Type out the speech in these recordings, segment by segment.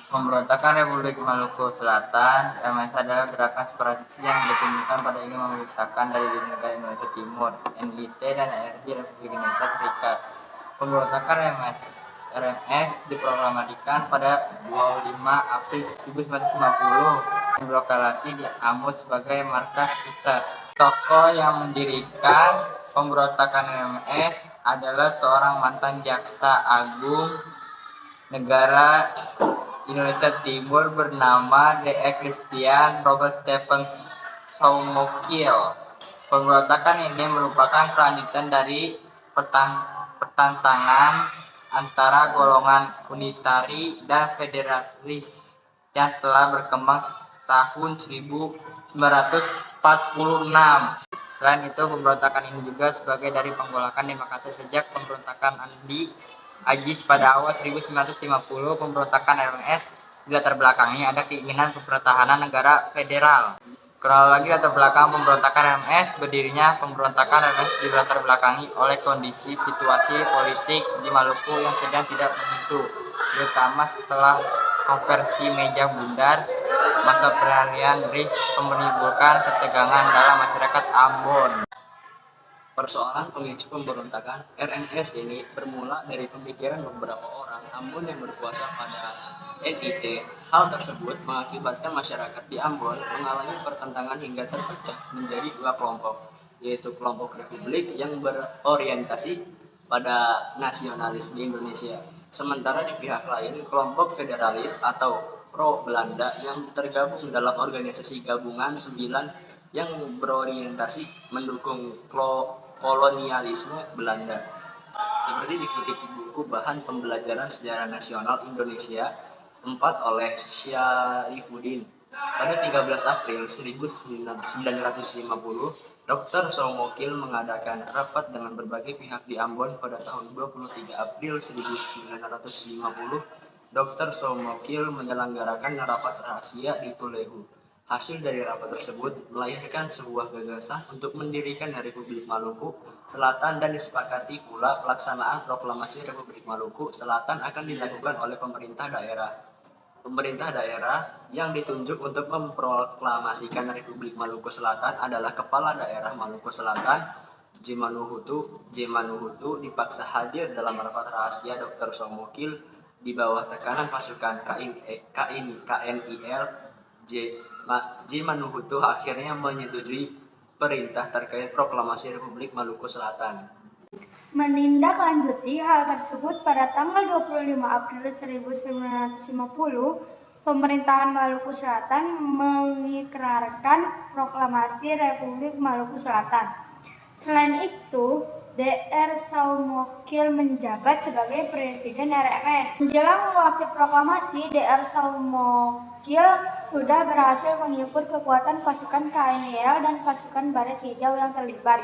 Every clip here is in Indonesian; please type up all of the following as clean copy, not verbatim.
Pemberontakan Republik Maluku Selatan (MS) adalah gerakan separatis yang ditunjukkan pada ingin memisahkan dari negara Indonesia Timur (NIT) dan RI Republik Indonesia Serikat. Pemberontakan RMS diproklamasikan pada 25 April 1950 dan berlokasi di Ambon sebagai markas pusat. Tokoh yang mendirikan pemberontakan RMS adalah seorang mantan jaksa agung negara Indonesia Timur bernama Dr. Christian Robert Stephen Soumokil. Pemberontakan ini merupakan kelanjutan dari pertentangan antara golongan unitari dan federalis yang telah berkembang tahun 1946. Selain itu, pemberontakan ini juga sebagai dari penggolakan demokrasi sejak pemberontakan Andi Aziz pada awal 1950. Pemberontakan RMS dilatar belakangi ada keinginan pertahanan negara federal. Kronologi latar belakang pemberontakan RMS. Berdirinya pemberontakan RMS dilatar belakangi oleh kondisi situasi politik di Maluku yang sedang tidak menentu, terutama setelah konversi meja bundar. Masa peralihan RIS menimbulkan ketegangan dalam masyarakat Ambon. Persoalan pemicu pemberontakan RMS ini bermula dari pemikiran beberapa orang Ambon yang berkuasa pada NIT. Hal tersebut mengakibatkan masyarakat di Ambon mengalami pertentangan hingga terpecah menjadi dua kelompok, yaitu kelompok Republik yang berorientasi pada nasionalis di Indonesia, sementara di pihak lain kelompok federalis atau pro-Belanda yang tergabung dalam organisasi gabungan 9 yang berorientasi mendukung kolonialisme Belanda. Seperti dikutip di buku Bahan Pembelajaran Sejarah Nasional Indonesia 4 oleh Syarifuddin. Pada 13 April 1950, Dr. Soumokil mengadakan rapat dengan berbagai pihak di Ambon. Pada tahun 23 April 1950, Dr. Soumokil menyelenggarakan rapat rahasia di Tulehu. Hasil dari rapat tersebut melahirkan sebuah gagasan untuk mendirikan Republik Maluku Selatan dan disepakati pula pelaksanaan proklamasi Republik Maluku Selatan akan dilakukan oleh pemerintah daerah. Pemerintah daerah yang ditunjuk untuk memproklamasikan Republik Maluku Selatan adalah Kepala Daerah Maluku Selatan, J. Manuhutu dipaksa hadir dalam rapat rahasia Dr. Soumokil di bawah tekanan pasukan KNIL. J. Manuhutu akhirnya menyetujui perintah terkait proklamasi Republik Maluku Selatan. Menindaklanjuti hal tersebut, pada tanggal 25 April 1950, pemerintahan Maluku Selatan mengikrarkan proklamasi Republik Maluku Selatan. Selain itu, Dr. Soumokil menjabat sebagai Presiden RMS. Menjelang waktu proklamasi, Dr. Soumokil sudah berhasil menghibur kekuatan pasukan KNIL dan pasukan Baret Hijau yang terlibat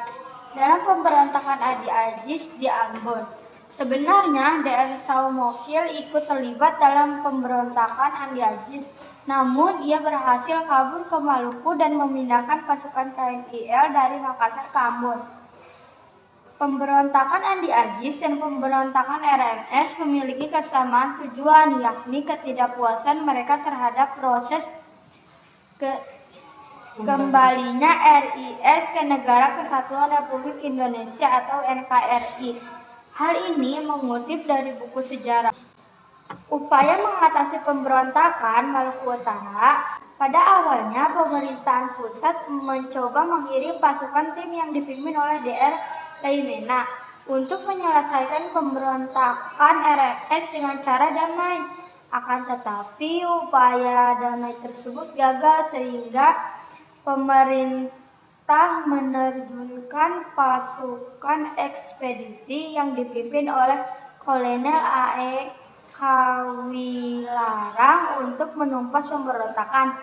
dalam pemberontakan Andi Aziz di Ambon. Sebenarnya Dr. Soumokil ikut terlibat dalam pemberontakan Andi Aziz, namun ia berhasil kabur ke Maluku dan memindahkan pasukan KNIL dari Makassar ke Ambon. Pemberontakan Andi Aziz dan pemberontakan RMS memiliki kesamaan tujuan, yakni ketidakpuasan mereka terhadap proses kembalinya RIS ke Negara Kesatuan Republik Indonesia atau NKRI. Hal ini mengutip dari buku sejarah. Upaya mengatasi pemberontakan Maluku Utara. Pada awalnya, pemerintahan pusat mencoba mengirim pasukan tim yang dipimpin oleh Dr. Leimena untuk menyelesaikan pemberontakan RMS dengan cara damai. Akan tetapi upaya damai tersebut gagal sehingga pemerintah menerjunkan pasukan ekspedisi yang dipimpin oleh Kolonel A.E. Kawilarang untuk menumpas pemberontakan.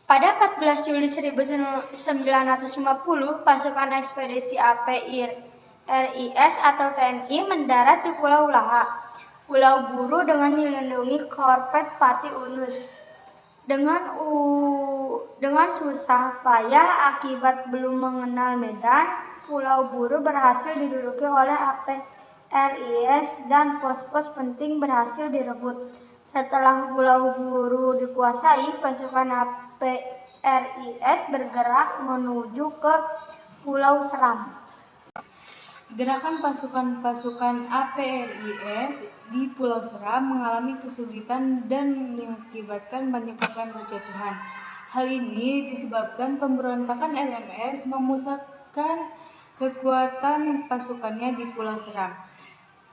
Pada 14 Juli 1950, pasukan ekspedisi APRIS atau TNI mendarat di Pulau Laha, Pulau Buru dengan dilindungi korvet Pati Unus. Dengan susah payah akibat belum mengenal medan, Pulau Buru berhasil diduduki oleh APRIS dan pos-pos penting berhasil direbut. Setelah Pulau Buru dikuasai, pasukan APRIS bergerak menuju ke Pulau Seram. Gerakan pasukan APRIS di Pulau Seram mengalami kesulitan dan mengakibatkan banyak korban berjatuhan. Hal ini disebabkan pemberontakan RMS memusatkan kekuatan pasukannya di Pulau Seram.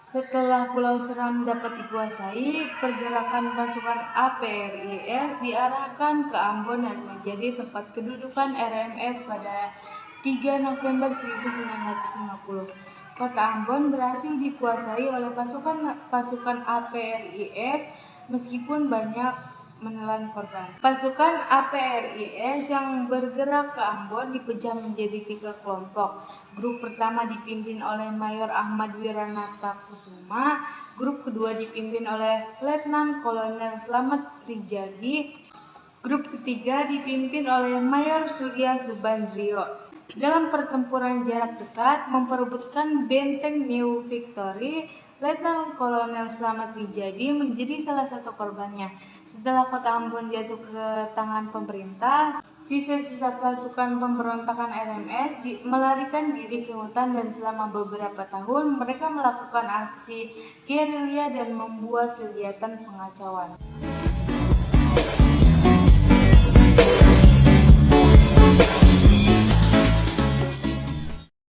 Setelah Pulau Seram dapat dikuasai, pergerakan pasukan APRIS diarahkan ke Ambon dan menjadi tempat kedudukan RMS pada 3 November 1950. Kota Ambon berhasil dikuasai oleh pasukan APRIS meskipun banyak menelan korban. Pasukan APRIS yang bergerak ke Ambon dipecah menjadi 3 kelompok. Grup pertama dipimpin oleh Mayor Ahmad Wiranata Kusuma, grup kedua dipimpin oleh Letnan Kolonel Slamet Trijadi, grup ketiga dipimpin oleh Mayor Surya Subandrio. Dalam pertempuran jarak dekat memperebutkan benteng New Victory, Letnan Kolonel Slamet Trijadi menjadi salah satu korbannya. Setelah kota Ambon jatuh ke tangan pemerintah, sisa-sisa pasukan pemberontakan RMS melarikan diri ke hutan dan selama beberapa tahun mereka melakukan aksi gerilya dan membuat kegiatan pengacauan.